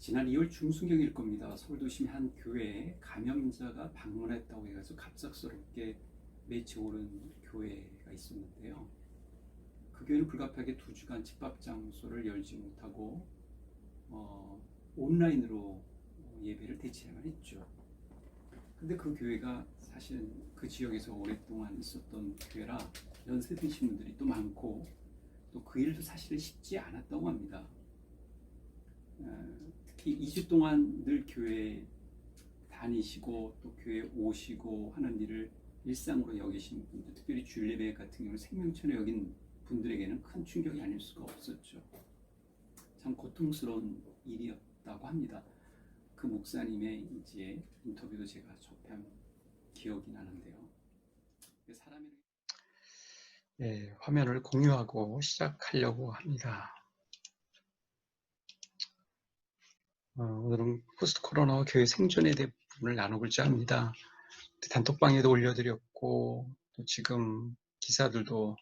지난 2월 중순경일 겁니다. 서울도심 한 교회에 감염자가 방문했다고 해서 갑작스럽게 매체 오른 교회가 있었는데요. 그 교회는 불가피하게 2주간 집합 장소를 열지 못하고 온라인으로 예배를 대체해야만 했죠. 근데 그 교회가 사실은 그 지역에서 오랫동안 있었던 교회라 연세 드신 분들이 또 많고 또 그 일도 사실은 쉽지 않았다고 합니다. 특히 2주 동안 늘 교회에 다니시고 또 교회에 오시고 하는 일을 일상으로 여기신 분들, 특별히 주일 예배 같은 경우는 생명처럼 여긴 분들에게는 큰 충격이 아닐 수가 없었죠. 참 고통스러운 일이었다고 합니다. 그 목사님의 이제 인터뷰도 제가 접한 기억이 나는데요. 사람의 화면을 공유하고 시작하려고 합니다. 오늘은 포스트 코로나와 교회 생존에 대해 부분을 나누고자 합니다. 단톡방에도 올려드렸고 또 지금 기사들도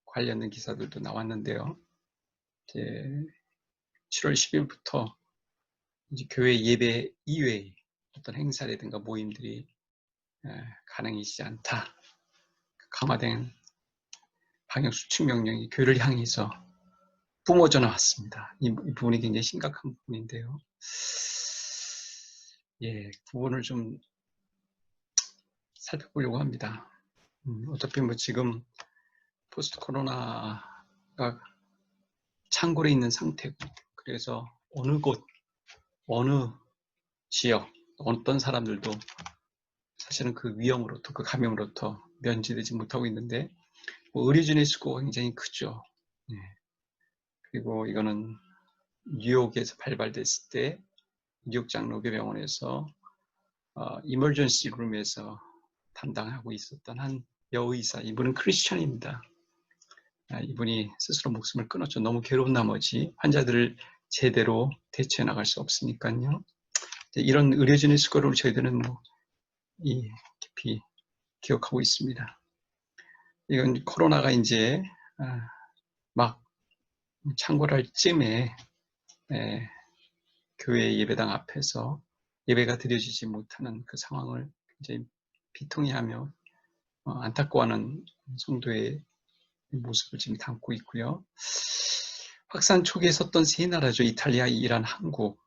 관련된 기사들도 나왔는데요. 이제 7월 10일부터 이제 교회 예배 이외의 어떤 행사라든가 모임들이 가능하지 않다. 강화된 방역 수칙 명령이 교회를 향해서 뿜어져 나왔습니다. 이 부분이 굉장히 심각한 부분인데요. 부분을 좀 살펴보려고 합니다. 어차피 지금 포스트 코로나가 창궐에 있는 상태고, 그래서 어느 곳, 어느 지역, 어떤 사람들도 사실은 그 위험으로부터, 그 감염으로부터 면제되지 못하고 있는데, 의료진의 수고가 굉장히 크죠. 그리고 이거는 뉴욕에서 발발됐을 때 뉴욕 장로교 병원에서 이머전시 룸에서 담당하고 있었던 한 여의사, 이분은 크리스천입니다. 이분이 스스로 목숨을 끊었죠. 너무 괴로운 나머지 환자들을 제대로 대처해 나갈 수 없으니까요. 이런 의료진의 수고를 저희들은 깊이 기억하고 있습니다. 이건 코로나가 이제 막 창궐할 쯤에 교회 예배당 앞에서 예배가 드려지지 못하는 그 상황을 이제 비통해하며 안타까워하는 성도의 모습을 지금 담고 있고요. 확산 초기에 섰던 세 나라죠. 이탈리아, 이란, 한국.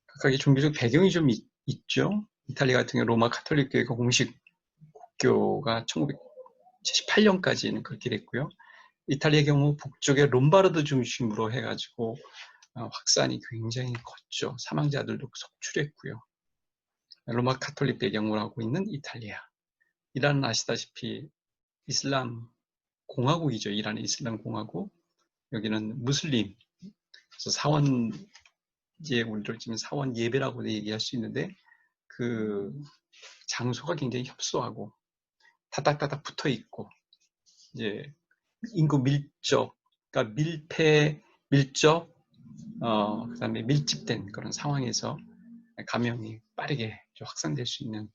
각각의 종교적 배경이 좀 있죠. 이탈리아 같은 경우 로마 카톨릭 교회가 공식 국교가 1978년까지는 그렇게 됐고요. 이탈리아의 경우 북쪽의 롬바르드 중심으로 해가지고 확산이 굉장히 컸죠. 사망자들도 속출했고요. 로마 카톨릭 배경으로 하고 있는 이탈리아. 이란은 아시다시피 이슬람 공화국이죠. 이란의 이슬람 공화국. 여기는 무슬림. 그래서 사원, 이제 우리를 지금 사원 예배라고 얘기할 수 있는데 그 장소가 굉장히 협소하고 다닥다닥 붙어 있고 이제 인구 밀접, 그러니까 밀접, 그다음에 밀집된 그런 상황에서 감염이 빠르게 확산될 수 있는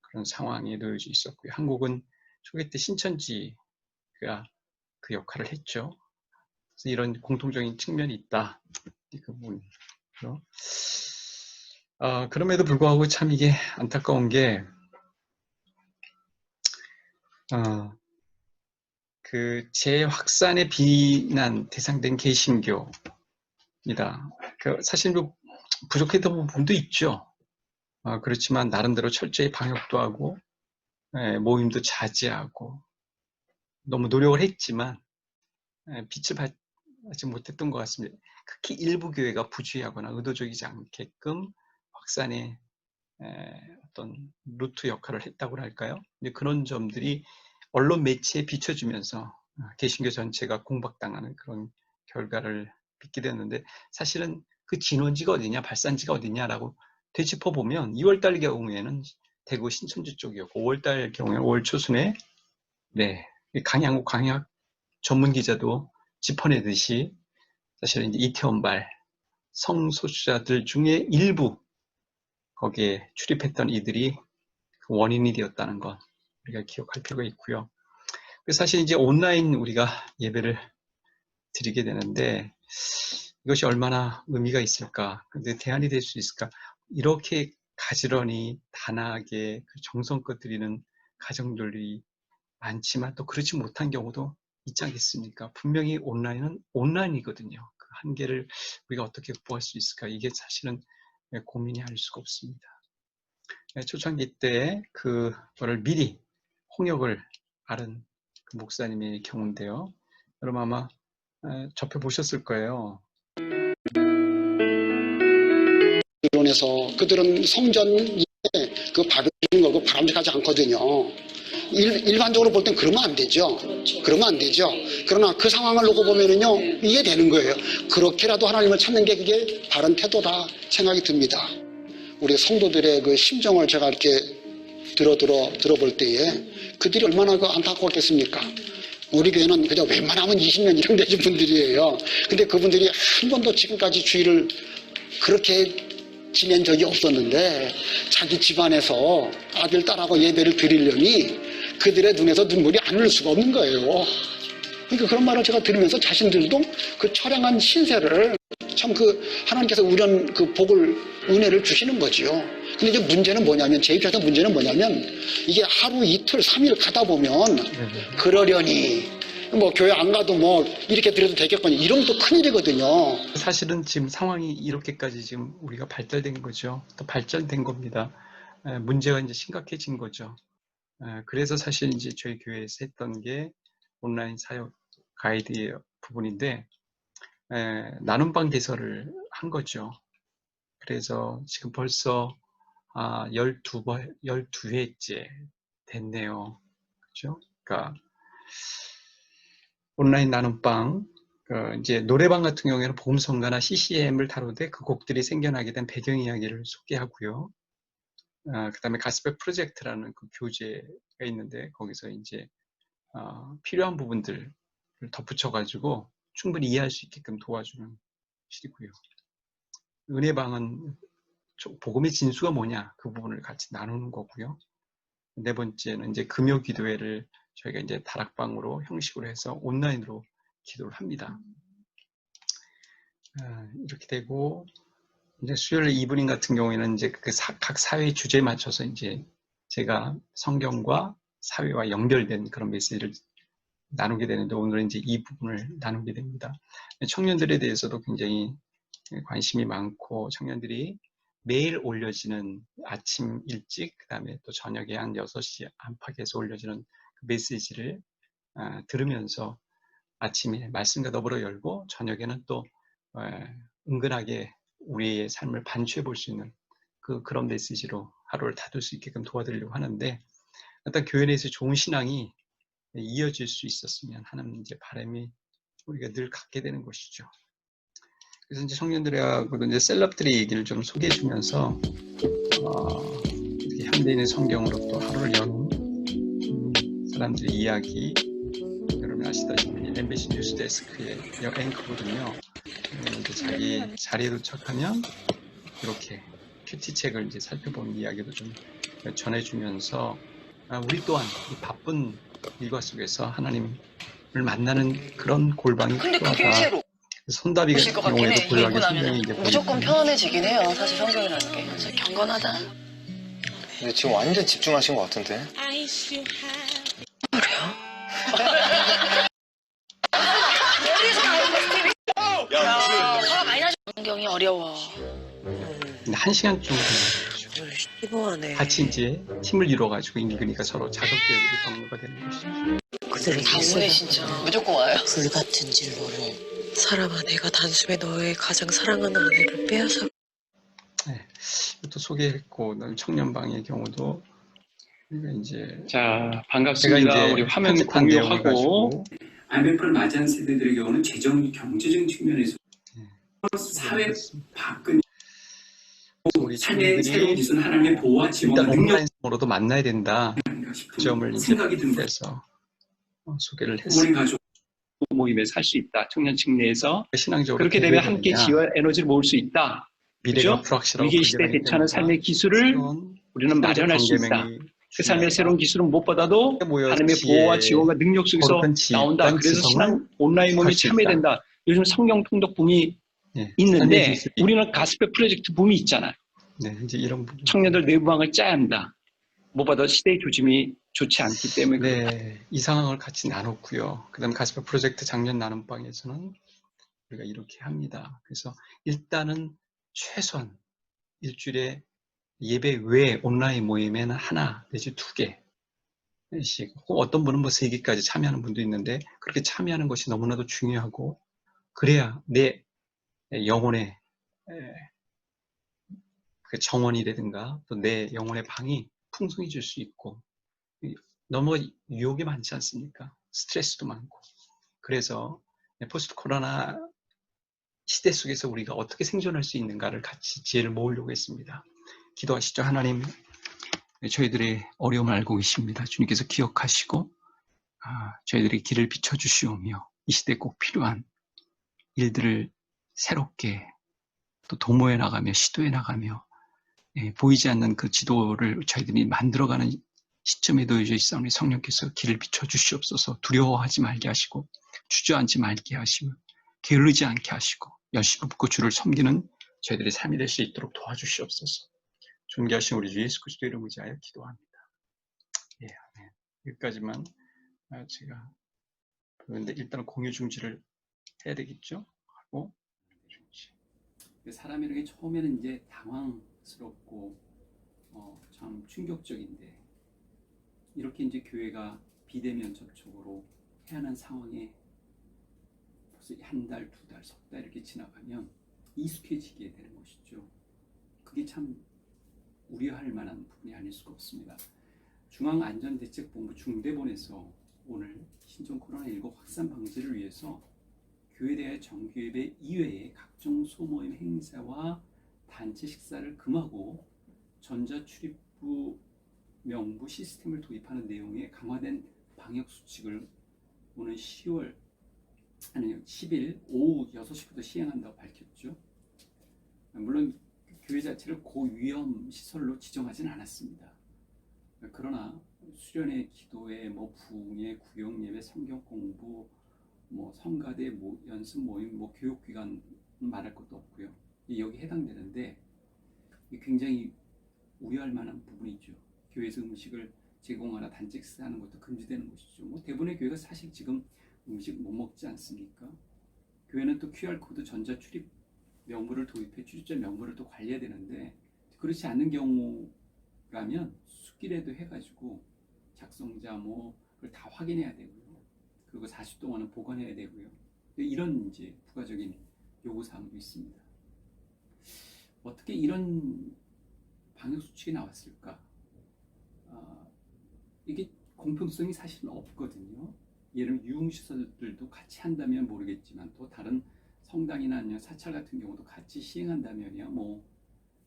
그런 상황에 놓여져 있었고요. 한국은 초기 때 신천지가 그 역할을 했죠. 그래서 이런 공통적인 측면이 있다. 그 부분이죠. 그럼에도 불구하고 참 이게 안타까운 게 그 재확산에 비난 대상된 개신교입니다. 사실 부족했던 부분도 있죠. 그렇지만 나름대로 철저히 방역도 하고 모임도 자제하고 너무 노력을 했지만 빛을 받지 못했던 것 같습니다. 특히 일부 교회가 부주의하거나 의도적이지 않게끔 확산의 어떤 루트 역할을 했다고 할까요? 그런 점들이 언론 매체에 비춰주면서 개신교 전체가 공박당하는 그런 결과를 빚게 됐는데 사실은 그 진원지가 어디냐, 발산지가 어디냐라고 되짚어보면 2월달 경우에는 대구 신천지 쪽이었고 5월달 경우에는 5월 초순에 강양구 강약 전문 기자도 짚어내듯이 사실은 이제 이태원발 성소수자들 중에 일부 거기에 출입했던 이들이 그 원인이 되었다는 것 우리가 기억할 필요가 있고요. 사실 이제 온라인 우리가 예배를 드리게 되는데 이것이 얼마나 의미가 있을까? 근데 대안이 될 수 있을까? 이렇게 가지런히 단아하게 정성껏 드리는 가정들이 많지만 또 그렇지 못한 경우도 있지 않겠습니까? 분명히 온라인은 온라인이거든요. 그 한계를 우리가 어떻게 극복할 수 있을까? 이게 사실은 고민이 할 수가 없습니다. 초창기 때 그거를 미리 홍역을 앓은 그 목사님의 경우인데요. 여러분 아마 접해보셨을 거예요. 이론에서 그들은 성전에 그 밥을 주는 거고 바람직하지 않거든요. 일반적으로 볼 땐 그러면 안 되죠. 그러면 안 되죠. 그러나 그 상황을 놓고 보면은요, 이해되는 거예요. 그렇게라도 하나님을 찾는 게 그게 바른 태도다 생각이 듭니다. 우리 성도들의 그 심정을 제가 이렇게 들어볼 때에 그들이 얼마나 그 안타까웠겠습니까? 우리 교회는 그저 웬만하면 20년 이상 되신 분들이에요. 근데 그분들이 한 번도 지금까지 주의를 그렇게 지낸 적이 없었는데 자기 집안에서 아들, 딸하고 예배를 드리려니 그들의 눈에서 눈물이 안 흘릴 수가 없는 거예요. 그러니까 그런 말을 제가 들으면서 자신들도 그 처량한 신세를 참 하나님께서 우연 복을, 은혜를 주시는 거지요. 근데 이제 문제는 뭐냐면, 제 입장에서 문제는 뭐냐면, 이게 하루, 이틀, 3일 가다 보면, 그러려니, 교회 안 가도 이렇게 드려도 되겠거니, 이러면 또 큰일이거든요. 사실은 지금 상황이 이렇게까지 지금 우리가 발달된 거죠. 또 발전된 겁니다. 문제가 이제 심각해진 거죠. 그래서 사실 이제 저희 교회에서 했던 게 온라인 사역 가이드의 부분인데, 나눔방 개설을 한 거죠. 그래서 지금 벌써 12회째 됐네요. 그죠? 그러니까 온라인 나눔방, 이제 노래방 같은 경우에는 복음성가나 CCM을 다루되 그 곡들이 생겨나게 된 배경 이야기를 소개하고요. 그 다음에 가스펠 프로젝트라는 그 교재가 있는데 거기서 이제 필요한 부분들을 덧붙여가지고 충분히 이해할 수 있게끔 도와주는 것이고요. 은혜방은 복음의 진수가 뭐냐 그 부분을 같이 나누는 거고요. 네 번째는 이제 금요 기도회를 저희가 이제 다락방으로 형식으로 해서 온라인으로 기도를 합니다. 이렇게 되고 이제 수요일 이브닝 같은 경우에는 이제 각 사회 주제에 맞춰서 이제 제가 성경과 사회와 연결된 그런 메시지를 나누게 되는데 오늘은 이제 이 부분을 나누게 됩니다. 청년들에 대해서도 굉장히 관심이 많고 청년들이 매일 올려지는 아침 일찍 그다음에 또 저녁에 한 6시 안팎에서 올려지는 그 메시지를 들으면서 아침에 말씀과 더불어 열고 저녁에는 또 은근하게 우리의 삶을 반추해 볼 수 있는 그런 메시지로 하루를 다룰 수 있게끔 도와드리려고 하는데 일단 교회 내에서 좋은 신앙이 이어질 수 있었으면 하는 이제 바람이 우리가 늘 갖게 되는 것이죠. 그래서 이제 청년들하고도 이제 셀럽들의 얘기를 좀 소개해 주면서 이렇게 현대인의 성경으로 또 하루를 여는 사람들의 이야기 여러분 아시다시피 MBC 뉴스 데스크의 앵커거든요. 이제 자기 자리에 도착하면 이렇게 큐티책을 이제 살펴보는 이야기도 좀 전해주면서 우리 또한 이 바쁜 일과 속에서 하나님을 만나는 그런 골방이 필요하다. 손다비 같은 경우에도 골방에 성경이 이제 무조건 편안해지긴 해요. 사실 성경이라는 게 진짜 경건하다. 근데 지금 완전 집중하신 것 같은데. 그래요? 화가 많이 나죠. 성경이 어려워. 1시간 정도 피곤하네. 같이 이제 팀을 이루어가지고 인근이가 서로 자석대를 경로가 되는 것이죠. 그들을 다 오네 진짜. 무조건 와요. 불같은 진로를 사람아 내가 단숨에 너의 가장 사랑하는 아내를 빼앗아. 네, 또 소개했고 청년방의 경우도 우리가 이제 자, 반갑습니다. 우리 화면 공유하고 IMF를 맞이한 세대들의 경우는 재정, 경제적인 측면에서 사회 바꾼 우리 삶의 새로운 기술 하나님의 보호와 지원과 일단 능력 온라인으로도 만나야 된다. 그 점을 이제 생각이 듭니다. 해서 소개를 우리 했습니다. 가족 모임에서 할 수 있다. 청년층 내에서 신앙적으로 그렇게 되면 함께 지혜와 에너지를 모을 수 있다. 미래가 그죠? 불확실하고 위기 시대에 대처하는 삶의 기술을 우리는 마련할 수 있다. 그 삶의 새로운 기술은 무엇보다도 하나님의 보호와 지원과 능력 속에서 나온다. 그래서 신앙 온라인 모임에 참여된다. 요즘 성경 통독 붐이 예, 있는데 삶의 질서가 우리는 가스펠 프로젝트 붐이 있잖아요. 네, 이제 이런 부분. 청년들 내부방을 짜야 한다. 무엇보다 시대의 조짐이 좋지 않기 때문에 네, 이 상황을 같이 나눴고요. 그다음 가스펠 프로젝트 작년 나눔방에서는 우리가 이렇게 합니다. 그래서 일단은 최소한 일주일에 예배 외 온라인 모임에는 하나 내지 2개씩, 혹은 어떤 분은 뭐 3개까지 참여하는 분도 있는데, 그렇게 참여하는 것이 너무나도 중요하고, 그래야 내 영혼의 그 정원이라든가 또 내 영혼의 방이 풍성해질 수 있고, 너무 유혹이 많지 않습니까? 스트레스도 많고. 그래서 포스트 코로나 시대 속에서 우리가 어떻게 생존할 수 있는가를 같이 지혜를 모으려고 했습니다. 기도하시죠. 하나님, 저희들의 어려움을 알고 계십니다. 주님께서 기억하시고 저희들의 길을 비춰주시오며 이 시대에 꼭 필요한 일들을 새롭게 또 도모해 나가며 시도해 나가며 보이지 않는 그 지도를 저희들이 만들어가는 시점에 놓여져 있사오니 성령께서 길을 비춰주시옵소서. 두려워하지 말게 하시고 주저앉지 말게 하시고 게으르지 않게 하시고 열심히 붙고 주를 섬기는 저희들의 삶이 될 수 있도록 도와주시옵소서. 존귀하신 우리 주 예수 그리스도 이름으로 의지하여 기도합니다. 예, 아멘. 여기까지만 제가 그런데 일단 공유 중지를 해야 되겠죠? 하고 중지. 사람이라는 게 처음에는 이제 당황스럽고 참 충격적인데 이렇게 이제 교회가 비대면 접촉으로 해야 하는 상황에 벌써 한 달, 2달, 석 달 이렇게 지나가면 익숙해지게 되는 것이죠. 그게 참 우려할 만한 부분이 아닐 수가 없습니다. 중앙안전대책본부 중대본에서 오늘 신종 코로나19 확산 방지를 위해서 교회 내 정규예배 이외의 각종 소모임 행사와 단체 식사를 금하고 전자출입구 명부 시스템을 도입하는 내용의 강화된 방역 수칙을 오는 10일 오후 6시부터 시행한다고 밝혔죠. 물론 교회 자체를 고위험 시설로 지정하지는 않았습니다. 그러나 수련회, 기도회, 부흥회, 구역예배, 성경 공부, 성가대, 연습 모임, 교육기관 말할 것도 없고요. 여기 해당되는데 굉장히 우려할 만한 부분이죠. 교회에서 음식을 제공하나 단체 식사하는 것도 금지되는 것이죠. 대부분의 교회가 사실 지금 음식 못 먹지 않습니까? 교회는 또 QR코드 전자 출입 명부를 도입해 출입자 명부를 또 관리해야 되는데 그렇지 않는 경우라면 숫기라도 해가지고 작성자 그걸 다 확인해야 되고요. 그리고 40 동안은 보관해야 되고요. 이런 이제 부가적인 요구 사항도 있습니다. 어떻게 이런 방역 수칙이 나왔을까? 이게 공평성이 사실은 없거든요. 예를 들면 유흥시설들도 같이 한다면 모르겠지만 또 다른 성당이나 아니면 사찰 같은 경우도 같이 시행한다면요,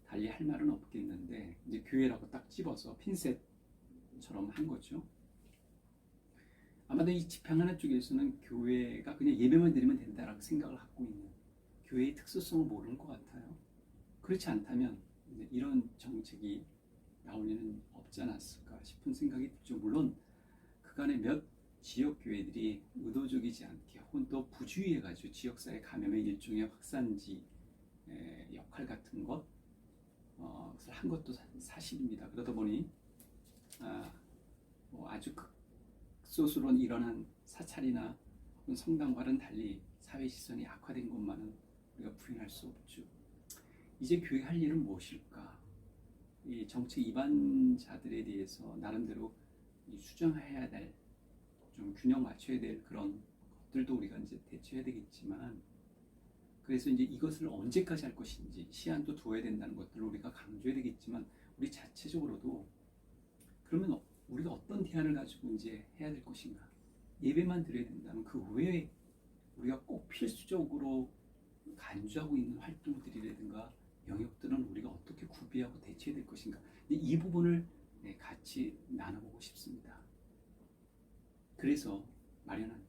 달리 할 말은 없겠는데 이제 교회라고 딱 집어서 핀셋처럼 한 거죠. 아마도 이 집행하는 쪽에서는 교회가 그냥 예배만 드리면 된다라고 생각을 갖고 있는 교회의 특수성을 모르는 것 같아요. 그렇지 않다면 이런 정책이 나올 리는 없지 않았을까 싶은 생각이 들죠. 물론 그간의 몇 지역 교회들이 의도적이지 않게 혹은 또 부주의해가지고 지역사회 감염의 일종의 확산지 역할 같은 것을 한 것도 사실입니다. 그러다 보니 아주 극소수로 일어난 사찰이나 혹은 성당과는 달리 사회 시선이 악화된 것만은 우리가 부인할 수 없죠. 이제 교회 할 일은 무엇일까? 이 정책 위반자들에 대해서 나름대로 수정해야 될, 좀 균형 맞춰야 될 그런 것들도 우리가 이제 대처해야 되겠지만, 그래서 이제 이것을 언제까지 할 것인지 시한도 두어야 된다는 것들을 우리가 강조해야 되겠지만, 우리 자체적으로도 그러면 우리가 어떤 대안을 가지고 이제 해야 될 것인가? 예배만 드려야 된다면 그 외에 우리가 꼭 필수적으로 간주하고 있는 활동들이라든가 영역들은 우리가 어떻게 구비하고 대처해야 될 것인가? 이 부분을 같이 나눠보고 싶습니다. 그래서 마련한